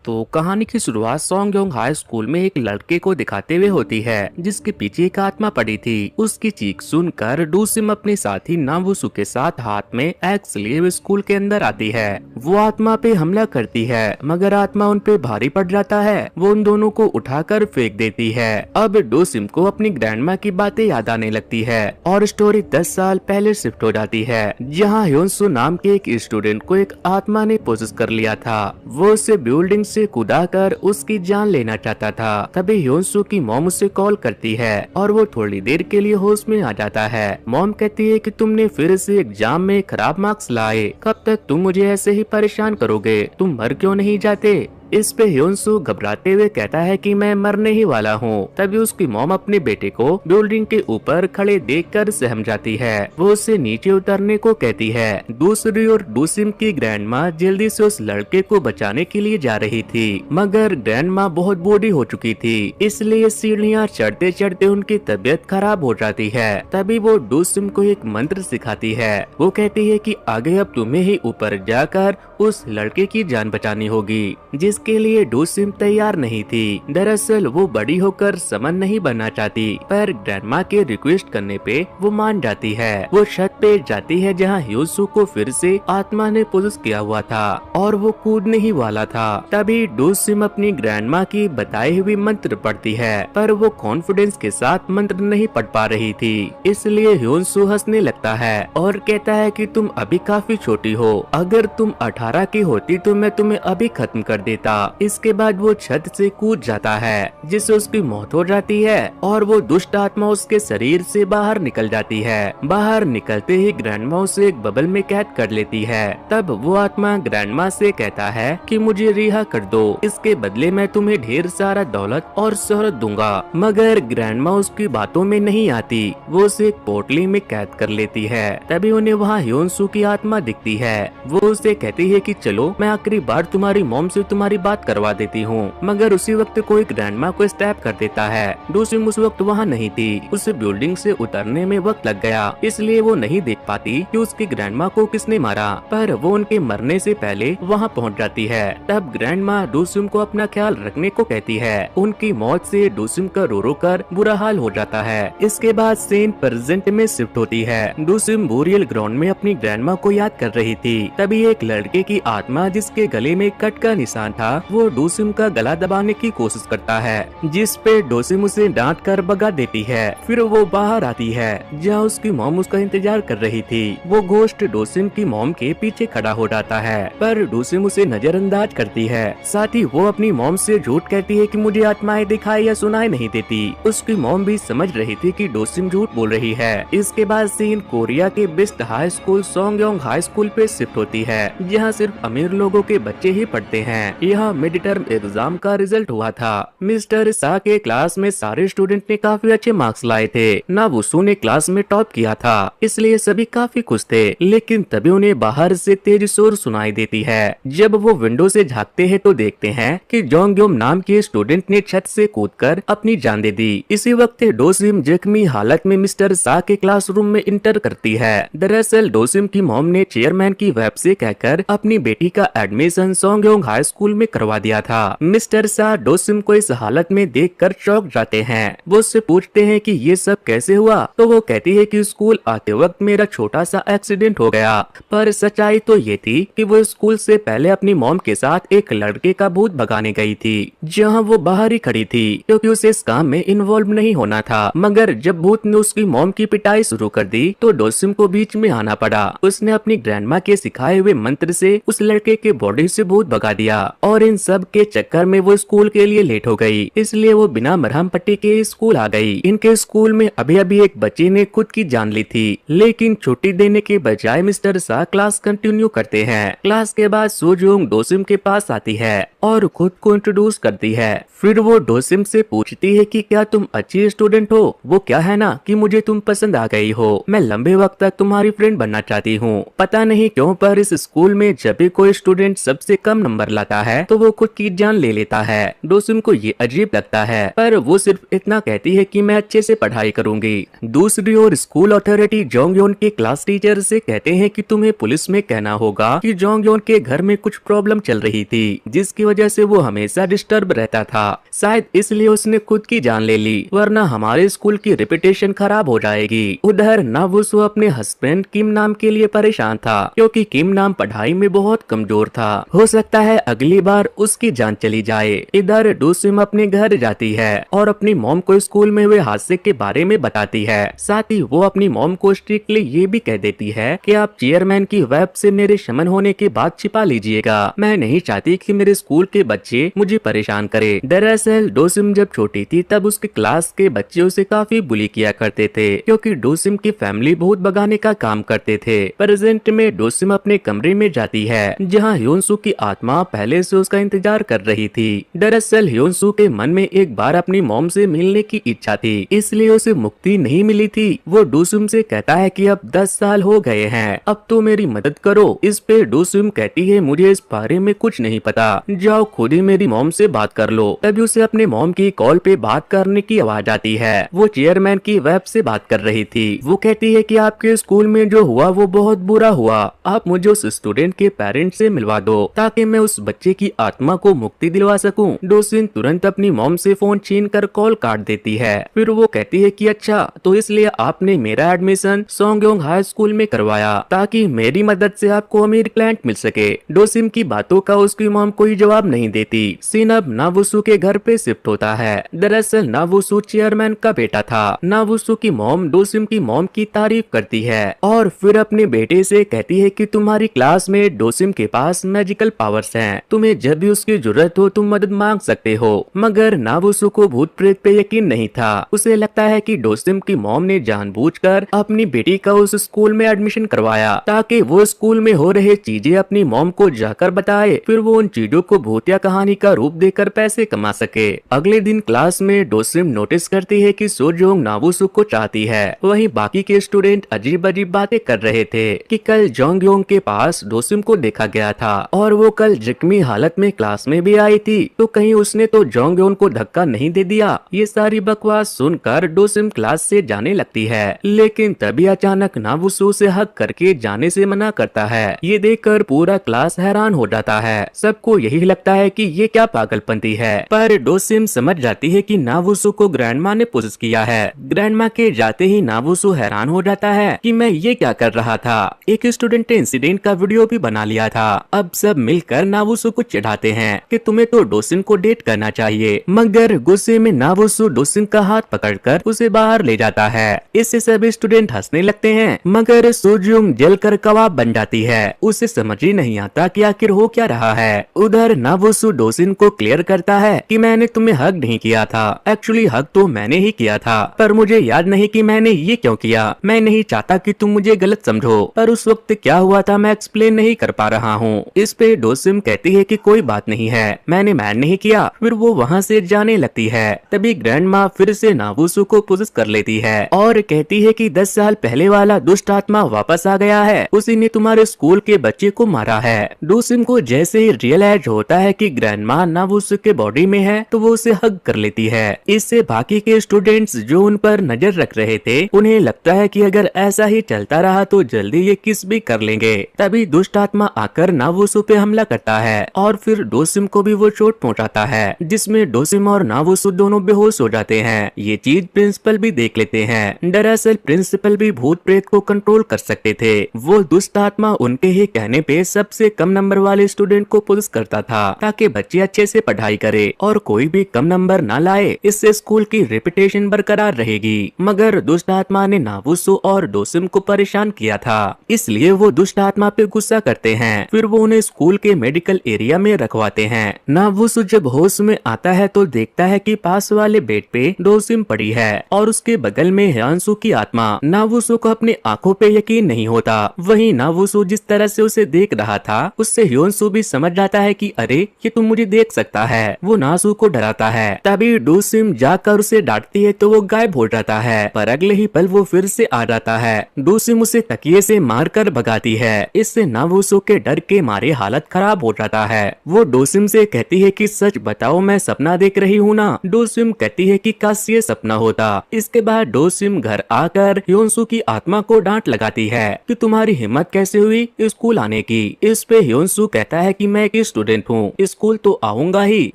तो कहानी की शुरुआत सोंगयोंग हाई स्कूल में एक लड़के को दिखाते हुए होती है जिसके पीछे एक आत्मा पड़ी थी। उसकी चीख सुनकर डूसिम अपने साथी नावुसु के साथ हाथ में एक्स लिए हुए स्कूल के अंदर आती है। वो आत्मा पे हमला करती है मगर आत्मा उन पे भारी पड़ जाता है। वो उन दोनों को उठाकर फेंक देती है। अब डूसिम को अपनी ग्रैंडमा की बातें याद आने लगती है और स्टोरी 10 साल पहले शिफ्ट हो जाती है जहाँ ह्योनसु नाम के एक स्टूडेंट को एक आत्मा ने पोसेस कर लिया था। वो उसे बिल्डिंग से कूदाकर उसकी जान लेना चाहता था। तभी ह्योनसु की मॉम उसे कॉल करती है और वो थोड़ी देर के लिए होश में आ जाता है। मॉम कहती है कि तुमने फिर से एग्जाम में खराब मार्क्स लाए, कब तक तुम मुझे ऐसे ही परेशान करोगे, तुम मर क्यों नहीं जाते। इस पे ह्योनसु घबराते हुए कहता है कि मैं मरने ही वाला हूँ। तभी उसकी मॉम अपने बेटे को बिल्डिंग के ऊपर खड़े देखकर सहम जाती है। वो उसे नीचे उतरने को कहती है। दूसरी ओर डूसिम की ग्रैंडमा जल्दी से उस लड़के को बचाने के लिए जा रही थी मगर ग्रैंडमा बहुत बूढ़ी हो चुकी थी, इसलिए सीढ़ियाँ चढ़ते चढ़ते उनकी तबीयत खराब हो जाती है। तभी वो डूसिम को एक मंत्र सिखाती है। वो कहती है कि आगे अब तुम्हें ही ऊपर जाकर उस लड़के की जान बचानी होगी, जिसके लिए डूसिम तैयार नहीं थी। दरअसल वो बड़ी होकर समन नहीं बनना चाहती पर ग्रैंडमा के रिक्वेस्ट करने पे वो मान जाती है। वो छत पे जाती है जहाँ ह्योनसु को फिर से आत्मा ने पोसेस किया हुआ था और वो कूदने ही वाला था। तभी डूसिम अपनी ग्रैंडमा की बताई हुई मंत्र पढ़ती है पर वो कॉन्फिडेंस के साथ मंत्र नहीं पढ़ पा रही थी, इसलिए ह्योनसु हंसने लगता है और कहता है कि तुम अभी काफी छोटी हो, अगर तुम 18 की होती तो मैं तुम्हें अभी खत्म कर देता। इसके बाद वो छत से कूद जाता है जिससे उसकी मौत हो जाती है और वो दुष्ट आत्मा उसके शरीर से बाहर निकल जाती है। बाहर निकलते ही ग्रैंडमा उसे एक बबल में कैद कर लेती है। तब वो आत्मा ग्रैंडमा से कहता है कि मुझे रिहा कर दो, इसके बदले मैं तुम्हें ढेर सारा दौलत और शोहरत दूंगा। मगर ग्रैंडमा उसकी बातों में नहीं आती। वो उसे एक पोटली में कैद कर लेती है। तभी उन्हें वहाँ ह्योनसु की आत्मा दिखती है। वो उसे कहती है कि चलो मैं आखिरी बार तुम्हारी मॉम से तुम्हारी बात करवा देती हूँ। मगर उसी वक्त कोई ग्रैंडमा को स्टैप कर देता है। डूसिम उस वक्त वहाँ नहीं थी। उसे बिल्डिंग से उतरने में वक्त लग गया, इसलिए वो नहीं देख पाती कि उसकी ग्रैंडमा को किसने मारा, पर वो उनके मरने से पहले वहाँ पहुँच जाती है। तब ग्रैंडमा डूसिम को अपना ख्याल रखने को कहती है। उनकी मौत से डूसिम का रो रो कर बुरा हाल हो जाता है। इसके बाद सीन प्रेजेंट में शिफ्ट होती है। डूसिम बोरियल ग्राउंड में अपनी ग्रैंडमा को याद कर रही थी। तभी एक लड़के की आत्मा जिसके गले में कट का निशान था वो डूसिम का गला दबाने की कोशिश करता है, जिस पे डूसिम उसे डांट कर भगा देती है। फिर वो बाहर आती है जहाँ उसकी मॉम उसका इंतजार कर रही थी। वो घोस्ट डूसिम की मॉम के पीछे खड़ा हो जाता है पर डूसिम उसे नजरअंदाज करती है। साथ ही वो अपनी मॉम से झूठ कहती है कि मुझे आत्माएं दिखाई या सुनाई नहीं देती। उसकी मॉम भी समझ रही थी कि डूसिम झूठ बोल रही है। इसके बाद सीन कोरिया के best high school Songyong high school पे शिफ्ट होती है जहाँ सिर्फ अमीर लोगों के बच्चे ही पढ़ते हैं। यह मिड टर्म एग्जाम का रिजल्ट हुआ था। मिस्टर सा के क्लास में सारे स्टूडेंट ने काफी अच्छे मार्क्स लाए थे। नावुसु ने क्लास में टॉप किया था, इसलिए सभी काफी खुश थे। लेकिन तभी उन्हें बाहर से तेज शोर सुनाई देती है। जब वो विंडो से झांकते हैं तो देखते हैं कि जोंगयोम नाम के स्टूडेंट ने छत से कूदकर अपनी जान दे दी। इसी वक्त डोसिम जख्मी हालत में मिस्टर सा के क्लासरूम में इंटर करती है। दरअसल डोसिम की मॉम ने चेयरमैन की वेब से कहकर अपनी बेटी का एडमिशन सोंगयोंग हाई स्कूल में करवा दिया था। मिस्टर सा डोसिम को इस हालत में देखकर चौंक जाते हैं। वो उससे पूछते हैं कि ये सब कैसे हुआ, तो वो कहती है कि स्कूल आते वक्त मेरा छोटा सा एक्सीडेंट हो गया। पर सच्चाई तो ये थी कि वो स्कूल से पहले अपनी मॉम के साथ एक लड़के का भूत भगाने गई थी जहाँ वो बाहर ही खड़ी थी क्योंकि उसे इस काम में इन्वॉल्व नहीं होना था। मगर जब भूत ने उसकी मॉम की पिटाई शुरू कर दी तो डोसिम को बीच में आना पड़ा। उसने अपनी ग्रैंडमा के सिखाए हुए मंत्र से उस लड़के के बॉडी से भूत भगा दिया और इन सब के चक्कर में वो स्कूल के लिए लेट हो गई, इसलिए वो बिना मरहम पट्टी के स्कूल आ गई। इनके स्कूल में अभी अभी एक बच्चे ने खुद की जान ली थी, लेकिन छुट्टी देने के बजाय मिस्टर सा क्लास कंटिन्यू करते हैं। क्लास के बाद सुजोंग डोसिम के पास आती है और खुद को इंट्रोड्यूस करती है। फिर वो डोसिम से पूछती है कि क्या तुम अच्छी स्टूडेंट हो। वो क्या है ना कि मुझे तुम पसंद आ गई हो, मैं लंबे वक्त तक तुम्हारी फ्रेंड बनना चाहती हूँ। पता नहीं क्यों पर इस स्कूल में जब भी कोई स्टूडेंट सबसे कम नंबर लाता है तो वो खुद की जान ले लेता है। डोसिम को ये अजीब लगता है, पर वो सिर्फ इतना कहती है कि मैं अच्छे से पढ़ाई करूंगी। दूसरी ओर स्कूल अथॉरिटी जोंगयोन के क्लास टीचर से कहते हैं कि तुम्हें पुलिस में कहना होगा कि जोंगयोन के घर में कुछ प्रॉब्लम चल रही थी, जिसकी वजह से वो हमेशा डिस्टर्ब रहता था। शायद इसलिए उसने खुद की जान ले ली, वरना हमारे स्कूल की रेपुटेशन खराब हो जाएगी। उधर नावुसु अपने हस्बैंड किम नाम के लिए परेशान था, क्योंकि किम नाम पढ़ाई में बहुत कमजोर था। हो सकता है अगली बार उसकी जान चली जाए। इधर डोसिम अपने घर जाती है और अपनी मॉम को स्कूल में हुए हादसे के बारे में बताती है। साथ ही वो अपनी मॉम को स्ट्रिक्टली ये भी कह देती है कि आप चेयरमैन की वेब से मेरे शमन होने के बाद छिपा लीजिएगा। मैं नहीं चाहती कि मेरे स्कूल के बच्चे मुझे परेशान करे। दरअसल डोसिम जब छोटी थी तब उसके क्लास के बच्चे उसे काफी बुली किया करते थे, क्योंकि डोसिम की फैमिली बहुत भगाने का काम करते थे। प्रेजेंट में डोसिम अपने कमरे में जाती है, जहाँ ह्योनसू की आत्मा पहले से उसका इंतजार कर रही थी। दरअसल ह्योनसू के मन में एक बार अपनी मॉम से मिलने की इच्छा थी, इसलिए उसे मुक्ति नहीं मिली थी। वो डोसिम से कहता है कि अब 10 साल हो गए हैं, अब तो मेरी मदद करो। इस पे डोसिम कहती है मुझे इस बारे में कुछ नहीं पता, जाओ खुद ही मेरी मॉम से बात कर लो। तभी उसे अपने मॉम की कॉल पे बात करने की आवाज आती है। वो चेयरमैन की वेब से बात कर रही थी। वो कहती है कि आपके स्कूल में जो हुआ वो बहुत बुरा हुआ, आप मुझे उस स्टूडेंट के पेरेंट्स से मिलवा दो ताकि मैं उस बच्चे की आत्मा को मुक्ति दिलवा सकूं। डोसिन तुरंत अपनी मॉम से फोन छीन कर कॉल काट देती है। फिर वो कहती है कि अच्छा, तो इसलिए आपने मेरा एडमिशन सोंगयोंग हाई स्कूल में करवाया ताकि मेरी मदद से आपको अमीर क्लाइंट मिल सके। डोसिम की बातों का उसकी मॉम कोई जवाब नहीं देती। सीन अब नावुसु के घर पे शिफ्ट होता है। दरअसल नावुसु चेयरमैन का बेटा था। नावुसु की मॉम डोसिम की मॉम की तारीफ करती है और फिर अपने बेटे से कहती है कि तुम्हारी क्लास में डोसिम के पास मैजिकल पावर्स हैं, तुम्हें जब भी उसकी जरूरत हो तुम मदद मांग सकते हो। मगर नावुसु को भूत प्रेत पे यकीन नहीं था। उसे लगता है कि डोसिम की मॉम ने जानबूझकर अपनी बेटी का उस स्कूल में एडमिशन करवाया ताकि वो स्कूल में हो रहे चीजें अपनी मॉम को जाकर बताए, फिर वो उन चीजों को भूतिया कहानी का रूप देकर पैसे कमा सके। अगले दिन क्लास में डोसिम नोटिस करती है कि सोजोंग नावुसु को चाहती है। वहीं बाकी के स्टूडेंट अजीब अजीब बातें कर रहे थे कि कल जोंगयोंग के पास डोसिम को देखा गया था और वो कल जख्मी हालत में क्लास में भी आई थी, तो कहीं उसने तो जोंगयोंग को धक्का नहीं दे दिया। ये सारी बकवास सुनकर डोसिम क्लास से जाने लगती है, लेकिन तभी अचानक नावुसु से हक करके जाने से मना करता है। ये देखकर पूरा क्लास हैरान हो जाता है। सबको यही लगता है कि ये क्या पागलपंती है, पर डोसिम समझ जाती है कि नावुसु को ग्रैंडमा ने पोजेस किया है। ग्रैंडमा के जाते ही नावुसु हैरान हो जाता है कि मैं ये क्या कर रहा था। एक स्टूडेंट ने इंसिडेंट का वीडियो भी बना लिया था। अब सब मिलकर नावुसु को चिढ़ाते हैं कि तुम्हें तो डोसिन को डेट करना चाहिए, मगर गुस्से में नावुसु डोसिन का हाथ पकड़कर उसे बाहर ले जाता है। इससे सभी स्टूडेंट हंसने लगते हैं, मगर सोजुंग जलकर कबाब बन जाती है। उसे समझ ही नहीं आता कि आखिर हो क्या रहा है। उधर नावुसु डोसिन को क्लियर करता है कि मैंने तुम्हें हक नहीं किया था, एक्चुअली हक तो मैंने ही किया था, पर मुझे याद नहीं कि मैंने ये क्यों किया। मैं नहीं चाहता कि तुम मुझे गलत समझो, पर उस वक्त क्या हुआ था मैं एक्सप्लेन नहीं कर पा रहा हूँ। इस पे डोसिम कहती है कि कोई बात नहीं है, मैंने मैन नहीं किया। फिर वो वहाँ से जाने लगती है। तभी ग्रैंड माँ फिर से नावुसु को पोजेस कर लेती है और कहती है कि 10 साल पहले वाला दुष्ट आत्मा वापस आ गया है, उसी ने तुम्हारे स्कूल के बच्चे को मारा है। डोसिम को जैसे ही रियलाइज होता है कि ग्रैंड माँ नावुसु के बॉडी में है तो वो उसे हग कर लेती है। इससे बाकी के स्टूडेंट्स जो उन पर नजर रख रहे थे उन्हें लगता है कि अगर ऐसा ही चलता रहा तो जल्दी ये किस भी कर लेंगे। तभी दुष्ट आत्मा आकर नावुसु पे हमला करता है और फिर डोसिम को भी वो चोट पहुंचाता है, जिसमें डोसिम और नावुसु दोनों बेहोश हो जाते हैं। ये चीज प्रिंसिपल भी देख लेते हैं। दरअसल प्रिंसिपल भी भूत प्रेत को कंट्रोल कर सकते थे। वो दुष्ट आत्मा उनके ही कहने पे सबसे कम नंबर वाले स्टूडेंट को पोजेस करता था ताकि बच्चे अच्छे से पढ़ाई करे और कोई भी कम नंबर ना लाए। इससे स्कूल की रेपुटेशन बरकरार रहेगी। मगर दुष्ट आत्मा ने नावुसु और डोसिम को परेशान किया था, इसलिए वो दुष्ट आत्मा पे गुस्सा करते हैं। फिर वो उन्हें स्कूल के मेडिकल एरिया में रखवाते हैं। नावुसु जब होश में आता है तो देखता है कि पास वाले बेड पे डोसिम पड़ी है और उसके बगल में ह्यांसु की आत्मा। नावुसु को अपनी आंखों पे यकीन नहीं होता। वहीं नावुसु जिस तरह से उसे देख रहा था उससे ह्यांसु भी समझ जाता है कि अरे ये तुम मुझे देख सकता है। वो नासु को डराता है। तभी डोसिम जाकर उसे डांटती है तो वो गायब हो जाता है, पर अगले ही पल वो फिर से आ जाता है। डोसिम उसे तकिए से मारकर भगाती है। इससे नावुसु नावुसु के डर के मारे हालत खराब हो जाता है। वो डोसिम से कहती है कि सच बताओ मैं सपना देख रही हूँ ना। डोसिम कहती है कि काश ये सपना होता। इसके बाद डोसिम घर आकर ह्योन्सु की आत्मा को डांट लगाती है कि तुम्हारी हिम्मत कैसे हुई स्कूल आने की। इस पे ह्योन्सु कहता है कि मैं एक स्टूडेंट हूँ, स्कूल तो आऊंगा ही।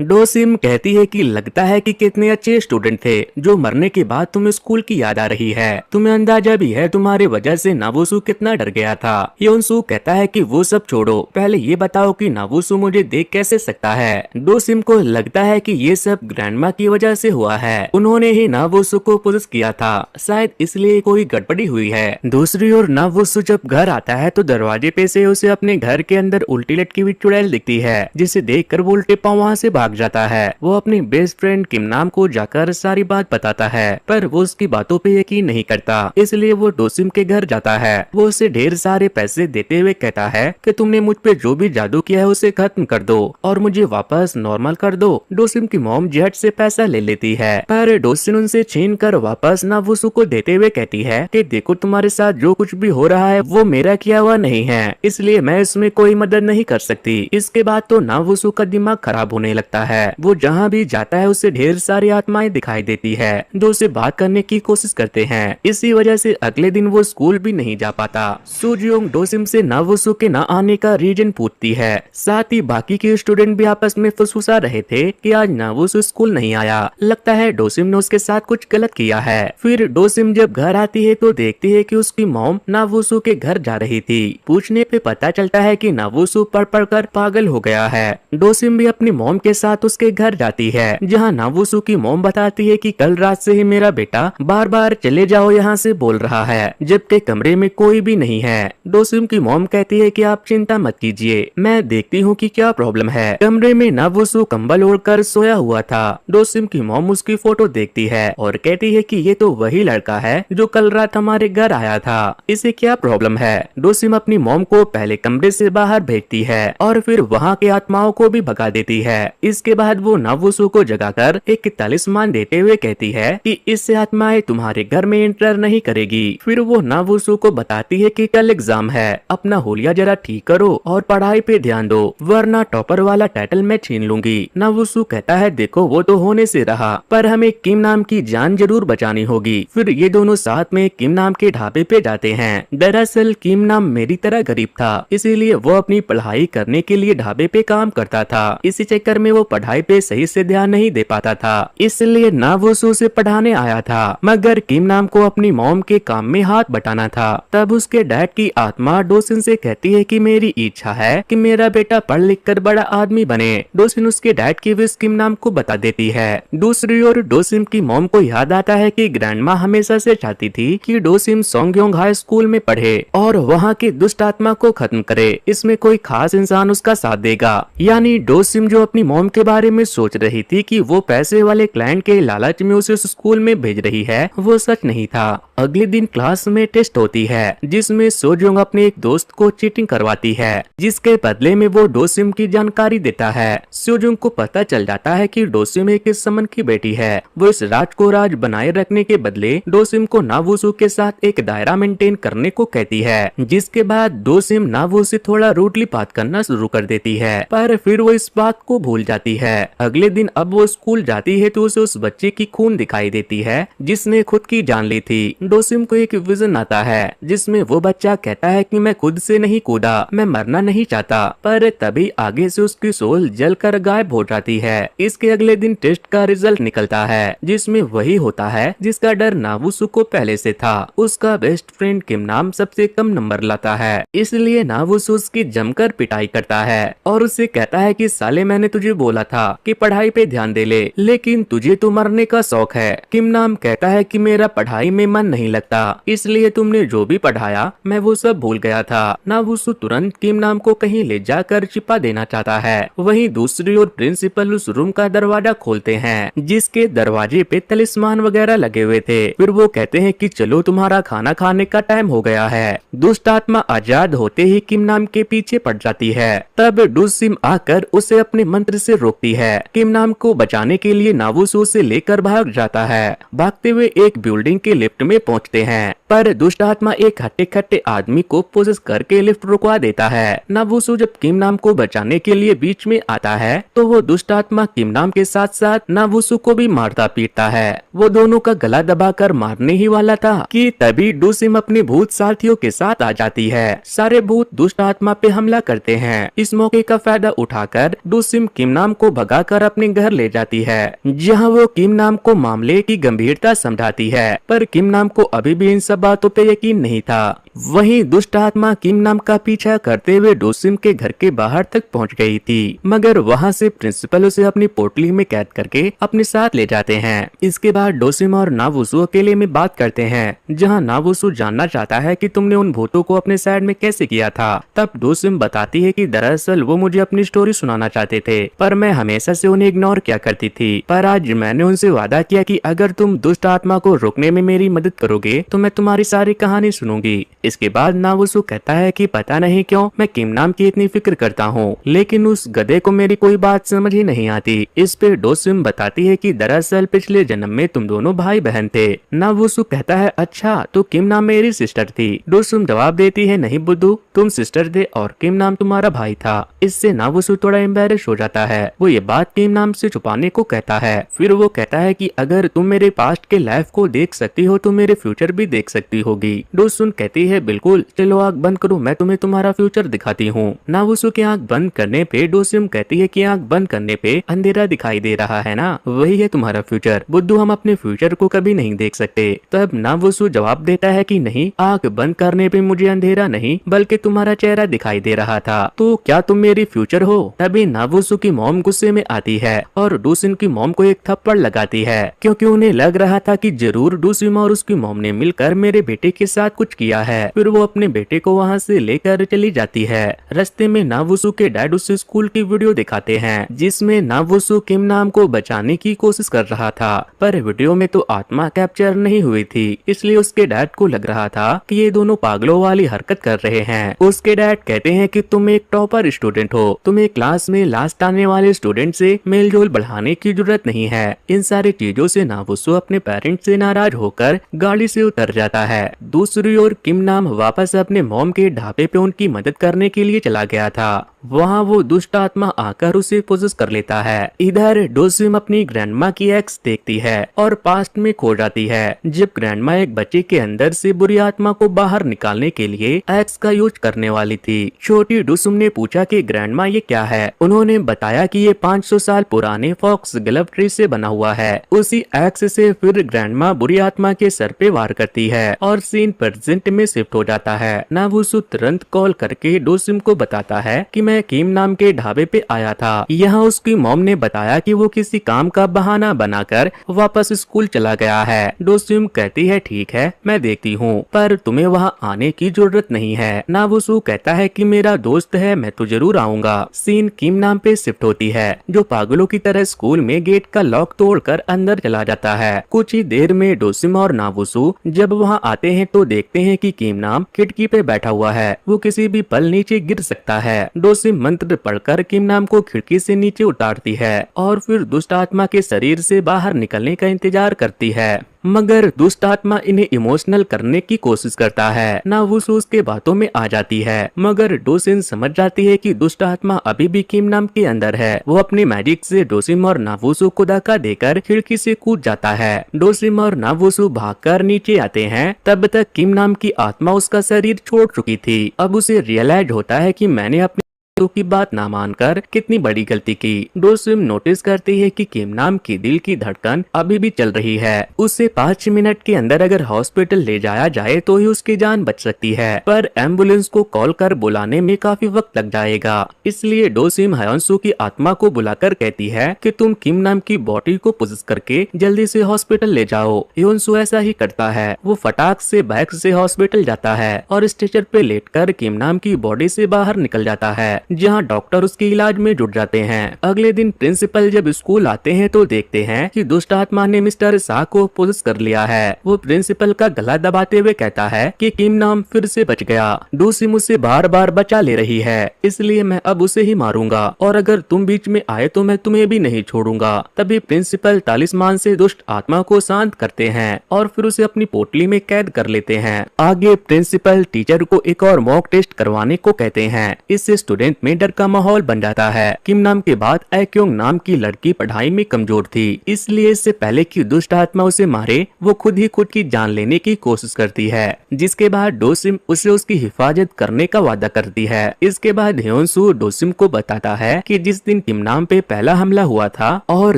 डोसिम कहती है कि लगता है कि कितने अच्छे स्टूडेंट थे जो मरने के बाद तुम्हें स्कूल की याद आ रही है। तुम्हें अंदाजा भी है तुम्हारी वजह से नावुसु कितना डर गया था। ह्योन्सु कहता है कि वो सब छोड़ो, पहले ये बताओ कि नावुसु मुझे देख कैसे सकता है। डोसिम को लगता है कि ये सब ग्रैंडमा की वजह से हुआ है, उन्होंने ही नावुसु को पुलिस किया था, शायद इसलिए कोई गड़बड़ी हुई है। दूसरी ओर नावुसु जब घर आता है तो दरवाजे पे से उसे अपने घर के अंदर उल्टी लटकी हुई चुड़ैल दिखती है, जिसे देखकर वो उल्टे पांव वहाँ से भाग जाता है। वो अपनी बेस्ट फ्रेंड किम नाम को जाकर सारी बात बताता है, पर वो उसकी बातों पे यकीन नहीं करता, इसलिए वो डोसिम के घर जाता है। वो उसे ढेर सारे पैसे देते हुए कहता है कि तुमने मुझ पे जो भी जादू किया है उसे खत्म कर दो और मुझे वापस नॉर्मल कर दो। डोसिम की मॉम झट से पैसा ले लेती है, पर डोसिम उनसे छीन कर वापस नावुसु को देते हुए कहती है कि देखो तुम्हारे साथ जो कुछ भी हो रहा है वो मेरा किया हुआ नहीं है, इसलिए मैं इसमें कोई मदद नहीं कर सकती। इसके बाद तो नावुसु का दिमाग खराब होने लगता है। वो जहाँ भी जाता है उसे ढेर सारी आत्माएं दिखाई देती है जो उसे बात करने की कोशिश करते हैं। इसी वजह से अगले दिन वो स्कूल भी नहीं जा पाता। सुजियोंग डोसिम से नावुसु के न आने का रीजन पूछती है। साथ ही बाकी के स्टूडेंट भी आपस में फुसफुसा रहे थे कि आज नावुसु स्कूल नहीं आया, लगता है डोसिम ने उसके साथ कुछ गलत किया है। फिर डोसिम जब घर आती है तो देखती है कि उसकी मॉम नावुसु के घर जा रही थी। पूछने पे पता चलता है कि नावुसु पढ़ पढ़ कर पागल हो गया है। डोसिम भी अपनी मॉम के साथ उसके घर जाती है, जहाँ नावुसु की मॉम बताती है कि कल रात से ही मेरा बेटा बार बार चले जाओ यहाँ से बोल रहा है, जबकि कमरे में कोई भी नहीं है। डोसिम की मॉम कहती है कि आप चिंता मत कीजिए, मैं देखती हूँ कि क्या प्रॉब्लम है। कमरे में नावुसु कंबल ओढ़कर सोया हुआ था। डोसिम की मॉम उसकी फोटो देखती है और कहती है कि ये तो वही लड़का है जो कल रात हमारे घर आया था, इसे क्या प्रॉब्लम है। डोसिम अपनी मॉम को पहले कमरे से बाहर भेजती है और फिर वहाँ के आत्माओं को भी भगा देती है। इसके बाद वो नावुसु को जगाकर एक तलिस्मान देते हुए कहती है कि इससे आत्माएं तुम्हारे घर में एंटर नहीं करेगी। फिर वो नावुसु को बताती है कि कल एग्जाम है, अपना होलिया जरा ठीक करो और पढ़ाई पे ध्यान दो, वरना टॉपर वाला टाइटल मैं छीन लूंगी। नावुसु कहता है देखो वो तो होने से रहा, पर हमें किम नाम की जान जरूर बचानी होगी। फिर ये दोनों साथ में किम नाम के ढाबे पे जाते हैं। दरअसल किम नाम मेरी तरह गरीब था, इसीलिए वो अपनी पढ़ाई करने के लिए ढाबे पे काम करता था। इसी चक्कर में वो पढ़ाई पे सही से ध्यान नहीं दे पाता था, इसलिए नावुसु से पढ़ाने आया था। मगर किम नाम को अपनी मॉम के काम में हाथ बटाना था। तब उसके डैड की आत्मा डोसिन से कहती है कि मेरी इच्छा है कि मेरा बेटा पढ़ लिख कर बड़ा आदमी बने। डोसिन उसके डैड की विश किम नाम को बता देती है। दूसरी ओर डोसिम की मॉम को याद आता है कि ग्रैंडमा हमेशा से चाहती थी कि डोसिम सोंगयोंग हाई स्कूल में पढ़े और वहाँ की दुष्ट आत्मा को खत्म करे। इसमें कोई खास इंसान उसका साथ देगा। यानी डोसिम जो अपनी मॉम के बारे में सोच रही थी कि वो पैसे वाले क्लाइंट के लालच में उसे स्कूल में भेज रही है, वो सच नहीं था। अगले दिन क्लास में टेस्ट होती है, जिसमें सोजोंग अपने एक दोस्त को चीटिंग करवाती है, जिसके बदले में वो डोसिम की जानकारी देता है। सोजोंग को पता चल जाता है कि डोसिम एक समन की बेटी है। वो इस राज को राज बनाए रखने के बदले डोसिम को नावुसु के साथ एक दायरा मेंटेन करने को कहती है, जिसके बाद डोसिम नावुसु से थोड़ा रूडली बात करना शुरू कर देती है, पर फिर वो इस बात को भूल जाती है। अगले दिन अब वो स्कूल जाती है तो उसे उस बच्चे की खून दिखाई देती है जिसने खुद की जान ली थी। डोसिम को एक विजन आता है जिसमें वो बच्चा कहता है कि मैं खुद से नहीं कूदा, मैं मरना नहीं चाहता, पर तभी आगे से उसकी सोल जलकर गायब हो जाती है। इसके अगले दिन टेस्ट का रिजल्ट निकलता है जिसमें वही होता है जिसका डर नावुसु को पहले से था। उसका बेस्ट फ्रेंड किम नाम सबसे कम नंबर लाता है, इसलिए नावुसु उसकी जमकर पिटाई करता है और उससे कहता है कि साले मैंने तुझे बोला था कि पढ़ाई पे ध्यान दे ले, लेकिन तुझे तो मरने का शौक है। किम नाम कहता है कि मेरा पढ़ाई में मन नहीं लगता, इसलिए तुमने जो भी पढ़ाया मैं वो सब भूल गया था। नावुसु तुरंत किम नाम को कहीं ले जाकर छिपा देना चाहता है। वहीं दूसरी ओर प्रिंसिपल उस रूम का दरवाजा खोलते हैं जिसके दरवाजे पे तलिस्मान वगैरह लगे हुए थे। फिर वो कहते हैं कि चलो तुम्हारा खाना खाने का टाइम हो गया है। दुष्ट आत्मा आजाद होते ही किम नाम के पीछे पड़ जाती है। तब डोसिम आकर उसे अपने मंत्र से रोकती है। किम नाम को बचाने के लिए नावुसु से लेकर भाग जाता है। भागते हुए एक बिल्डिंग के लिफ्ट में पहुंचते हैं। पर दुष्ट आत्मा एक हट्टे खट्टे आदमी को पोजेस करके लिफ्ट रुकवा देता है। नावुसु जब किम नाम को बचाने के लिए बीच में आता है तो वो दुष्ट आत्मा किम नाम के साथ साथ नावुसु को भी मारता पीटता है। वो दोनों का गला दबाकर मारने ही वाला था कि तभी डोसिम अपने भूत साथियों के साथ आ जाती है। सारे भूत दुष्ट आत्मा पे हमला करते हैं। इस मौके का फायदा उठाकर डोसिम किम नाम को भगाकर अपने घर ले जाती है, जहां वो किम नाम को मामले की गंभीरता समझाती है। पर किम नाम को अभी भी इन सब बातों पे यकीन नहीं था। वहीं दुष्ट आत्मा किम नाम का पीछा करते हुए डोसिम के घर के बाहर तक पहुंच गई थी, मगर वहां से प्रिंसिपल उसे अपनी पोटली में कैद करके अपने साथ ले जाते हैं। इसके बाद डोसिम और नावुसु अकेले में बात करते हैं, जहां नावुसु जानना चाहता है कि तुमने उन भूतों को अपने साइड में कैसे किया था। तब डोसिम बताती है कि दरअसल वो मुझे अपनी स्टोरी सुनाना चाहते थे, पर मैं हमेशा से उन्हें इग्नोर किया करती थी। पर आज मैंने उनसे वादा किया कि अगर तुम दुष्ट आत्मा को रोकने में मेरी मदद करोगे तो मैं तुम्हारी सारी कहानी सुनूंगी। इसके बाद नावुसु कहता है कि पता नहीं क्यों मैं किम नाम की इतनी फिक्र करता हूँ, लेकिन उस गधे को मेरी कोई बात समझ ही नहीं आती। इस पे डोसिम बताती है कि दरअसल पिछले जन्म में तुम दोनों भाई बहन थे। नावुसु कहता है अच्छा तो किम नाम मेरी सिस्टर थी। डोसिम जवाब देती है नहीं बुद्धू, तुम सिस्टर थे और किम नाम तुम्हारा भाई था। इससे नावुसु थोड़ा एम्बैरेस हो जाता है। वो ये बात किम नाम से छुपाने को कहता है। फिर वो कहता है कि अगर तुम मेरे पास्ट के लाइफ को देख सकती हो तो मेरे फ्यूचर भी देख सकती होगी। डोसुन कहती है बिल्कुल, चलो आँख बंद करो, मैं तुम्हें तुम्हारा फ्यूचर दिखाती हूँ। नावुसु की आँख बंद करने पे डोसिम कहती है कि आँख बंद करने पे अंधेरा दिखाई दे रहा है ना, वही है तुम्हारा फ्यूचर। बुद्धू हम अपने फ्यूचर को कभी नहीं देख सकते। तब नावुसु जवाब देता है कि नहीं, आँख बंद करने पे मुझे अंधेरा नहीं बल्कि तुम्हारा चेहरा दिखाई दे रहा था। तो क्या तुम मेरी फ्यूचर हो? तभी नावुसु की मॉम गुस्से में आती है और डोसिन की मॉम को एक थप्पड़ लगाती है, क्योंकि उन्हें लग रहा था कि जरूर डोसिम और उसकी मॉम ने मिलकर मेरे बेटे के साथ कुछ किया है। फिर वो अपने बेटे को वहाँ से लेकर चली जाती है। रास्ते में नावुसु के डैड उसे स्कूल की वीडियो दिखाते हैं, जिसमें नावुसु किम नाम को बचाने की कोशिश कर रहा था, पर वीडियो में तो आत्मा कैप्चर नहीं हुई थी, इसलिए उसके डैड को लग रहा था कि ये दोनों पागलों वाली हरकत कर रहे हैं। उसके डैड कहते हैं कि तुम एक टॉपर स्टूडेंट हो, तुम्हें क्लास में लास्ट आने वाले स्टूडेंट से मेलजोल बढ़ाने की जरूरत नहीं है। इन सारी चीजों से नावुसु अपने पेरेंट्स से नाराज होकर गाड़ी से उतर जाता है। दूसरी ओर किम नाम वापस अपने मॉम के ढाबे पे उनकी मदद करने के लिए चला गया था। वहाँ वो दुष्ट आत्मा आकर उसे पोजेस कर लेता है। इधर डोसिम अपनी ग्रैंडमा की एक्स देखती है और पास्ट में खो जाती है, जब ग्रैंडमा एक बच्चे के अंदर से बुरी आत्मा को बाहर निकालने के लिए एक्स का यूज करने वाली थी। छोटी डोसिम ने पूछा कि ग्रैंडमा ये क्या है। उन्होंने बताया कि ये 500 साल पुराने फॉक्स ग्लव ट्री से बना हुआ है। उसी एक्स से फिर ग्रैंडमा बुरी आत्मा के सर पे वार करती है और सीन प्रेजेंट में शिफ्ट हो जाता है। नावुसु तुरंत कॉल करके डोसिम को बताता है कि मैं किम नाम के ढाबे पे आया था। यहाँ उसकी मॉम ने बताया कि वो किसी काम का बहाना बनाकर वापस स्कूल चला गया है। डोसिम कहती है ठीक है मैं देखती हूँ, पर तुम्हें वहाँ आने की जरूरत नहीं है। नावुसु कहता है कि मेरा दोस्त है, मैं तो जरूर आऊंगा। सीन किम नाम पे शिफ्ट होती है, जो पागलों की तरह स्कूल में गेट का लॉक तोड़कर अंदर चला जाता है। कुछ ही देर में डोसिम और नावुसु जब वहाँ आते हैं तो देखते हैं कि किम नाम खिड़की पे बैठा हुआ है, वो किसी भी पल नीचे गिर सकता है। डोसिम मंत्र पढ़कर किम नाम को खिड़की से नीचे उतारती है और फिर दुष्ट आत्मा के शरीर से बाहर निकलने का इंतजार करती है, मगर दुष्ट आत्मा इन्हें इमोशनल करने की कोशिश करता है। नावुसु उसके बातों में आ जाती है, मगर डोसिन समझ जाती है कि दुष्ट आत्मा अभी भी किम नाम के अंदर है। वो अपने मैजिक से डोसिम और नावुसु को धक्का देकर खिड़की से कूद जाता है। डोसिम और नावुसु भागकर नीचे आते हैं। तब तक किम नाम की आत्मा उसका शरीर छोड़ चुकी थी। अब उसे रियलाइज होता है कि मैंने अपने की बात ना मानकर कितनी बड़ी गलती की। डोसिम नोटिस करती है कि किम नाम की दिल की धड़कन अभी भी चल रही है। उसे 5 मिनट के अंदर अगर हॉस्पिटल ले जाया जाए तो ही उसकी जान बच सकती है, पर एम्बुलेंस को कॉल कर बुलाने में काफी वक्त लग जाएगा। इसलिए डोसिम हयांसु की आत्मा को बुलाकर कहती है कि तुम किम नाम की बॉडी को पोजेस करके जल्दी से हॉस्पिटल ले जाओ। हयांसु ऐसा ही करता है। वो फटाक से बाइक से हॉस्पिटल जाता है और स्ट्रेचर पे लेटकर किम नाम की बॉडी से बाहर निकल जाता है। जहाँ डॉक्टर उसके इलाज में जुट जाते हैं। अगले दिन प्रिंसिपल जब स्कूल आते हैं तो देखते हैं कि दुष्ट आत्मा ने मिस्टर शाह को पोजेस कर लिया है। वो प्रिंसिपल का गला दबाते हुए कहता है कि किम नाम फिर से बच गया, डूसी मुझसे बार बार बचा ले रही है, इसलिए मैं अब उसे ही मारूंगा, और अगर तुम बीच में आए तो मैं तुम्हें भी नहीं छोड़ूंगा। तभी प्रिंसिपल तालिस्मान से दुष्ट आत्मा को शांत करते हैं और फिर उसे अपनी पोटली में कैद कर लेते हैं। आगे प्रिंसिपल टीचर को एक और मॉक टेस्ट करवाने को कहते हैं। इससे स्टूडेंट में डर का माहौल बन जाता है। किम नाम के बाद एक्योंग नाम की लड़की पढ़ाई में कमजोर थी, इसलिए इससे पहले कि दुष्ट आत्मा उसे मारे वो खुद ही खुद की जान लेने की कोशिश करती है, जिसके बाद डोसिम उसे उसकी हिफाजत करने का वादा करती है। इसके बाद ह्योनसू डोसिम को बताता है कि जिस दिन किम नाम पे पहला हमला हुआ था और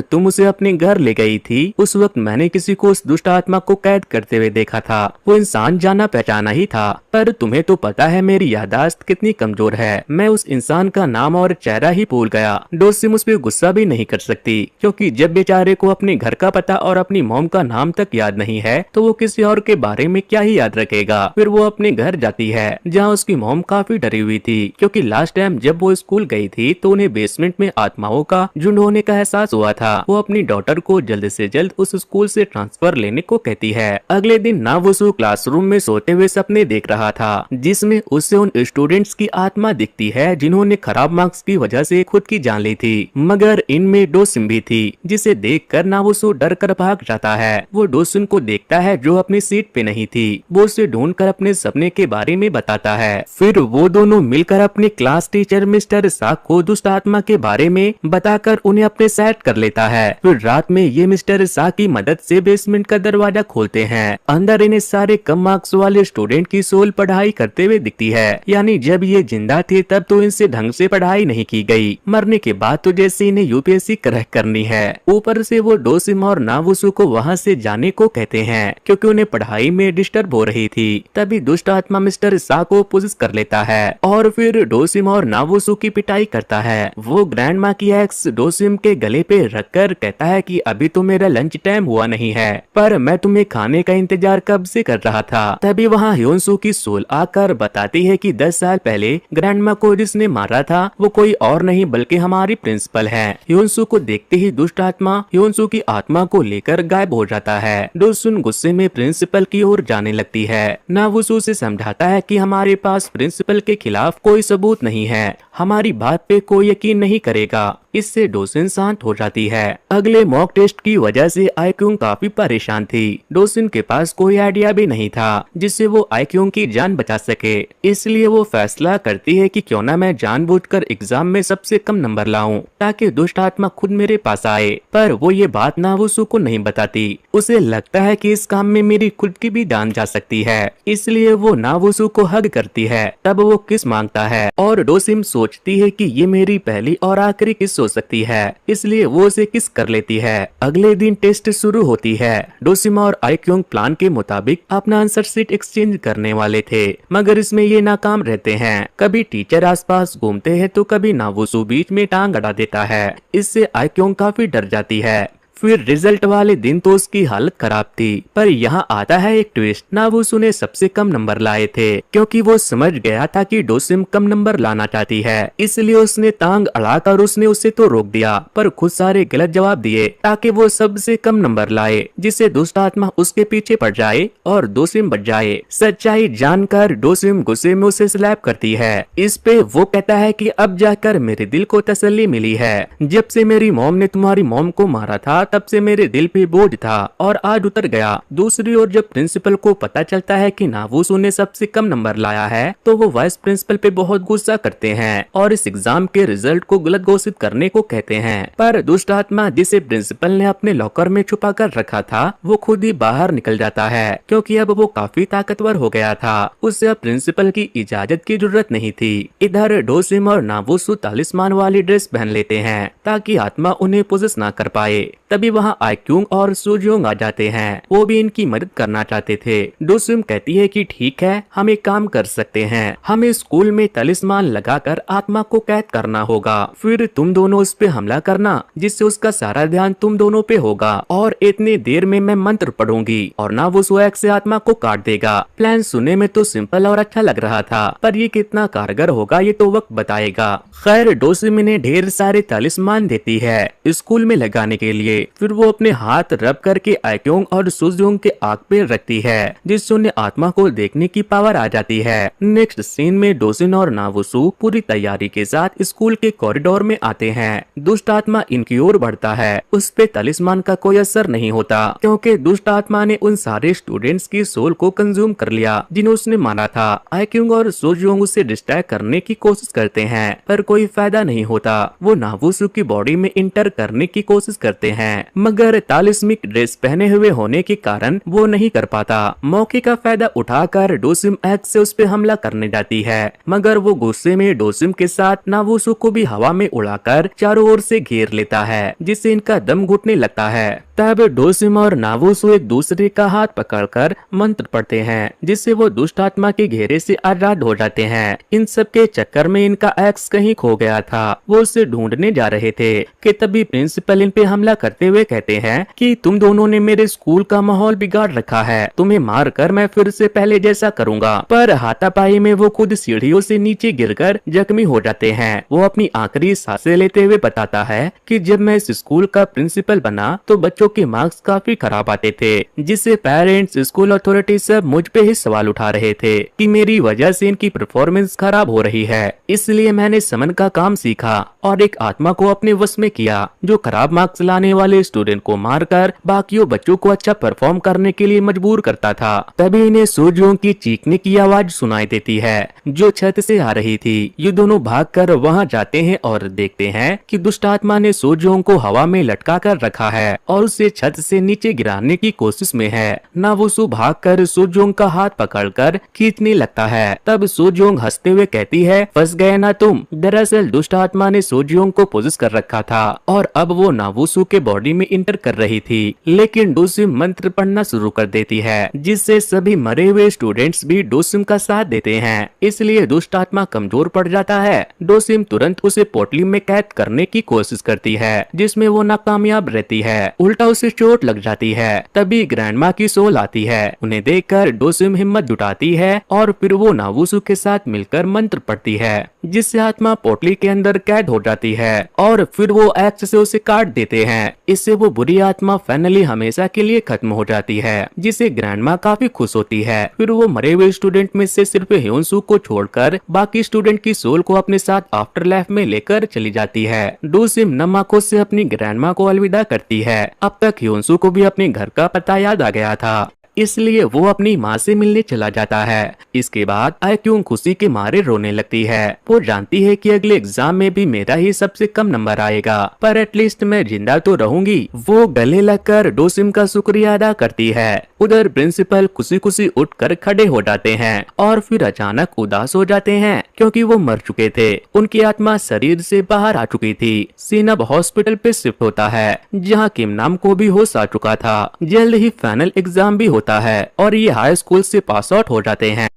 तुम उसे अपने घर ले गई थी, उस वक्त मैंने किसी को उस दुष्ट आत्मा को कैद करते हुए देखा था। वो इंसान जाना पहचाना ही था, पर तुम्हें तो पता है मेरी यादाश्त कितनी कमजोर है। मैं उस इंसान का नाम और चेहरा ही भूल गया। डोसिम उस पर गुस्सा भी नहीं कर सकती, क्योंकि जब बेचारे को अपने घर का पता और अपनी मॉम का नाम तक याद नहीं है तो वो किसी और के बारे में क्या ही याद रखेगा। फिर वो अपने घर जाती है, जहाँ उसकी मॉम काफी डरी हुई थी, क्योंकि लास्ट टाइम जब वो स्कूल गई थी तो उन्हें बेसमेंट में आत्माओं का झुंड होने का एहसास हुआ था। वो अपनी डॉटर को जल्द से जल्द उस स्कूल से ट्रांसफर लेने को कहती है। अगले दिन नावुसु क्लासरूम में सोते हुए सपने देख रहा था, जिसमें उसे उन स्टूडेंट्स की आत्मा दिखती है जिन्होंने खराब मार्क्स की वजह से खुद की जान ली थी, मगर इनमें डोसिम भी थी, जिसे देखकर नावुसु डर कर भाग जाता है। वो डोसिम को देखता है जो अपनी सीट पे नहीं थी। वो उसे ढूंढकर अपने सपने के बारे में बताता है। फिर वो दोनों मिलकर अपने क्लास टीचर मिस्टर शाह को दुष्ट आत्मा के बारे में बताकर उन्हें अपने साइड कर लेता है। फिर रात में ये मिस्टर शाह की मदद से बेसमेंट का दरवाजा खोलते हैं। अंदर इन्हें सारे कम मार्क्स वाले स्टूडेंट की सोल पढ़ाई करते हुए दिखती है, यानी जब ये जिंदा थे तब तो इनसे ढंग से पढ़ाई नहीं की गई, मरने के बाद तो जैसे इन्हें यूपीएससी क्रैक करनी है। ऊपर से वो डोसिम और नावुसु को वहाँ से जाने को कहते हैं, क्योंकि उन्हें पढ़ाई में डिस्टर्ब हो रही थी। तभी दुष्ट आत्मा मिस्टर शाह को पोजेस कर लेता है और फिर डोसिम और नावुसु की पिटाई करता है। वो ग्रैंड माँ की एक्स डोसिम के गले पे रखकर कहता है कि अभी तो मेरा लंच टाइम हुआ नहीं है, पर मैं तुम्हें खाने का इंतजार कब से कर रहा था। तभी वहाँ ह्योनसू की सोल आकर बताती है कि 10 साल पहले ग्रैंड माँ को जिसने मारा था वो कोई और नहीं बल्कि हमारी प्रिंसिपल है। ह्योनसू को देखते ही दुष्ट आत्मा ह्योनसू की आत्मा को लेकर गायब हो जाता है। डोसुन गुस्से में प्रिंसिपल की ओर जाने लगती है। नावुसु से समझाता है कि हमारे पास प्रिंसिपल के खिलाफ कोई सबूत नहीं है, हमारी बात पे कोई यकीन नहीं करेगा। इससे डोसिन शांत हो जाती है। अगले मॉक टेस्ट की वजह से आईक्यूंग काफी परेशान थी। डोसिन के पास कोई आइडिया भी नहीं था जिससे वो आईक्यूंग की जान बचा सके, इसलिए वो फैसला करती है कि क्यों ना मैं जानबूझकर एग्जाम में सबसे कम नंबर लाऊं ताकि दुष्ट आत्मा खुद मेरे पास आए। पर वो ये बात नावुसु को नहीं बताती। उसे लगता है कि इस काम में मेरी खुद की भी जान जा सकती है, इसलिए वो नावुसु को हग करती है। तब वो किस मांगता है और डोसिम सोचती है कि ये मेरी पहली और आखिरी किस हो सकती है, इसलिए वो उसे किस कर लेती है। अगले दिन टेस्ट शुरू होती है। डोसिम और आईक्यूंग प्लान के मुताबिक अपना आंसर शीट एक्सचेंज करने वाले थे, मगर इसमें ये नाकाम रहते हैं। कभी टीचर आसपास घूमते हैं तो कभी नावुसु बीच में टांग अड़ा देता है। इससे आईक्यूंग काफी डर जाती है। फिर रिजल्ट वाले दिन तो उसकी हालत खराब थी, पर यहाँ आता है एक ट्विस्ट। नावुसु ने सबसे कम नंबर लाए थे, क्योंकि वो समझ गया था कि डोसिम कम नंबर लाना चाहती है, इसलिए उसने टांग अड़ाकर उसने उसे तो रोक दिया, पर खुद सारे गलत जवाब दिए ताकि वो सबसे कम नंबर लाए, जिससे दुष्ट आत्मा उसके पीछे पड़ जाए और डोसिम बच जाए। सच्चाई जानकर डोसिम गुस्से में उसे स्लैप करती है। इस पे वो कहता है कि अब जाकर मेरे दिल को तसल्ली मिली है। जब से मेरी मॉम ने तुम्हारी मॉम को मारा था तब से मेरे दिल पे बोझ था और आज उतर गया। दूसरी ओर जब प्रिंसिपल को पता चलता है कि नावुसु ने सबसे कम नंबर लाया है तो वो वाइस प्रिंसिपल पे बहुत गुस्सा करते हैं और इस एग्जाम के रिजल्ट को गलत घोषित करने को कहते हैं। पर दुष्ट आत्मा जिसे प्रिंसिपल ने अपने लॉकर में छुपा कर रखा था वो खुद ही बाहर निकल जाता है, क्योंकि अब वो काफी ताकतवर हो गया था। उसे अब प्रिंसिपल की इजाजत की जरूरत नहीं थी। इधर डोसिम और नावुसु तालिस्मान वाली ड्रेस पहन लेते हैं ताकि आत्मा उन्हें पोजेस ना कर पाए। तभी वहाँ आइक्यूंग और सुजोंग आ जाते हैं। वो भी इनकी मदद करना चाहते थे। डोसिम कहती है कि ठीक है, हम एक काम कर सकते हैं, हमें स्कूल में तलिस्मान लगाकर आत्मा को कैद करना होगा, फिर तुम दोनों उस पे हमला करना जिससे उसका सारा ध्यान तुम दोनों पे होगा और इतनी देर में मैं मंत्र पढ़ूंगी और ना वो स्वैग से आत्मा को काट देगा। प्लान सुनने में तो सिंपल और अच्छा लग रहा था, पर ये कितना कारगर होगा ये तो वक्त बताएगा। खैर डोसिम इन्हें ढेर सारे तलिस्मान देती है स्कूल में लगाने के लिए। फिर वो अपने हाथ रब करके आइक्योंग और सुजोंग के आंख पे रखती है जिससे उन्हें आत्मा को देखने की पावर आ जाती है। नेक्स्ट सीन में डोसिन और नावुसु पूरी तैयारी के साथ स्कूल के कॉरिडोर में आते हैं। दुष्ट आत्मा इनकी ओर बढ़ता है, उस पे तलिस्मान का कोई असर नहीं होता क्योंकि दुष्ट आत्मा ने उन सारे स्टूडेंट्स की सोल को कंज्यूम कर लिया जिन्हें उसने माना था। आइक्योंग और सुजोंग उसे डिस्ट्रैक्ट करने की कोशिश करते हैं पर कोई फायदा नहीं होता। वो नावुसु की बॉडी में इंटर करने की कोशिश करते हैं मगर तालिस्मिक ड्रेस पहने हुए होने के कारण वो नहीं कर पाता। मौके का फायदा उठाकर डोसिम एक्स से उस पे हमला करने जाती है मगर वो गुस्से में डोसिम के साथ नावुसु को भी हवा में उड़ाकर चारों ओर से घेर लेता है जिससे इनका दम घुटने लगता है। तब डोसिम और नावुसु एक दूसरे का हाथ पकड़कर मंत्र पढ़ते हैं जिससे वो दुष्ट आत्मा के घेरे से आजाद हो जाते हैं। इन सब के चक्कर में इनका एक्स कहीं खो गया था। वो उसे ढूंढने जा रहे थे कि तभी प्रिंसिपल इन पे हमला करते हुए कहते हैं कि तुम दोनों ने मेरे स्कूल का माहौल बिगाड़ रखा है, तुम्हें मार कर मैं फिर से पहले जैसा करूंगा। पर हाथापाई में वो खुद सीढ़ियों से नीचे गिरकर जख्मी हो जाते हैं। वो अपनी आखिरी सांसें लेते हुए बताता है कि जब मैं इस स्कूल का प्रिंसिपल बना तो बच्चों के मार्क्स काफी खराब आते थे जिससे पेरेंट्स, स्कूल अथॉरिटी सब मुझ पे ही सवाल उठा रहे थे कि मेरी वजह से इनकी परफॉर्मेंस खराब हो रही है। इसलिए मैंने समन का काम सीखा और एक आत्मा को अपने वश में किया जो खराब मार्क्स लाने वाले स्टूडेंट को मारकर बाकियों बच्चों को अच्छा परफॉर्म करने के लिए मजबूर करता था। तभी इन्हें सुजोंग की चीखने की आवाज सुनाई देती है जो छत से आ रही थी। ये दोनों भागकर वहां जाते हैं और देखते हैं कि दुष्ट आत्मा ने सुजोंग को हवा में लटका कर रखा है और उसे छत से नीचे गिराने की कोशिश में है। नावुसु भागकर सुजोंग का हाथ पकड़कर खींचने लगता है। तब सुजोंग हंसते हुए कहती है, फंस गए ना तुम। दरअसल दुष्ट आत्मा ने सुजोंग को पोजेस कर रखा था और अब वो नावुसु के बॉडी में इंटर कर रही थी, लेकिन डोसिम मंत्र पढ़ना शुरू कर देती है जिससे सभी मरे हुए स्टूडेंट्स भी डोसिम का साथ देते हैं। इसलिए दुष्ट आत्मा कमजोर पड़ जाता है। डोसिम तुरंत उसे पोटली में कैद करने की कोशिश करती है जिसमें वो नाकामयाब रहती है, उल्टा उसे चोट लग जाती है। तभी ग्रैंडमा की सोल आती है। उन्हें देखकर डोसिम हिम्मत जुटाती है और फिर वो नावुसु के साथ मिलकर मंत्र पढ़ती है जिससे आत्मा पोटली के अंदर कैद हो जाती है और फिर वो एक्स से उसे काट देते हैं। इससे वो बुरी आत्मा फाइनली हमेशा के लिए खत्म हो जाती है जिसे ग्रैंडमा काफी खुश होती है। फिर वो मरे हुए स्टूडेंट में से सिर्फ ह्योनसु को छोड़कर बाकी स्टूडेंट की सोल को अपने साथ आफ्टर लाइफ में लेकर चली जाती है। डोसिम नम आंखों से अपनी ग्रैंडमा को अलविदा करती है। अब तक ह्योनसु को भी अपने घर का पता याद आ गया था, इसलिए वो अपनी माँ से मिलने चला जाता है। इसके बाद आइक्यूंग खुशी के मारे रोने लगती है। वो जानती है कि अगले एग्जाम में भी मेरा ही सबसे कम नंबर आएगा, पर एटलीस्ट मैं जिंदा तो रहूंगी। वो गले लगकर डोसिम का शुक्रिया अदा करती है। उधर प्रिंसिपल खुशी खुशी उठकर खड़े हो जाते हैं और फिर अचानक उदास हो जाते हैं क्योंकि वो मर चुके थे। उनकी आत्मा शरीर से बाहर आ चुकी थी। सीन अब हॉस्पिटल पे शिफ्ट होता है जहाँ किम नाम को भी होश आ चुका था। जल्द ही फाइनल एग्जाम भी होता है और ये हाई स्कूल से पास आउट हो जाते हैं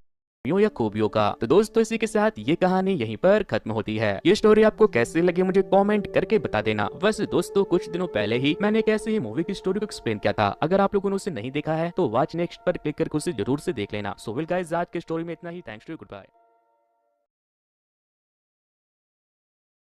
या खूबियों का। तो दोस्तों इसी के साथ ये कहानी यहीं पर खत्म होती है। ये स्टोरी आपको कैसे लगी मुझे कमेंट करके बता देना। वैसे दोस्तों कुछ दिनों पहले ही मैंने एक ऐसे ही मूवी की स्टोरी को एक्सप्लेन किया था। अगर आप लोगों ने उसे नहीं देखा है तो वॉच नेक्स्ट पर क्लिक करके उसे जरूर से देख लेना। सो विल गाइस आज की स्टोरी में इतना ही। Thanks to, good bye.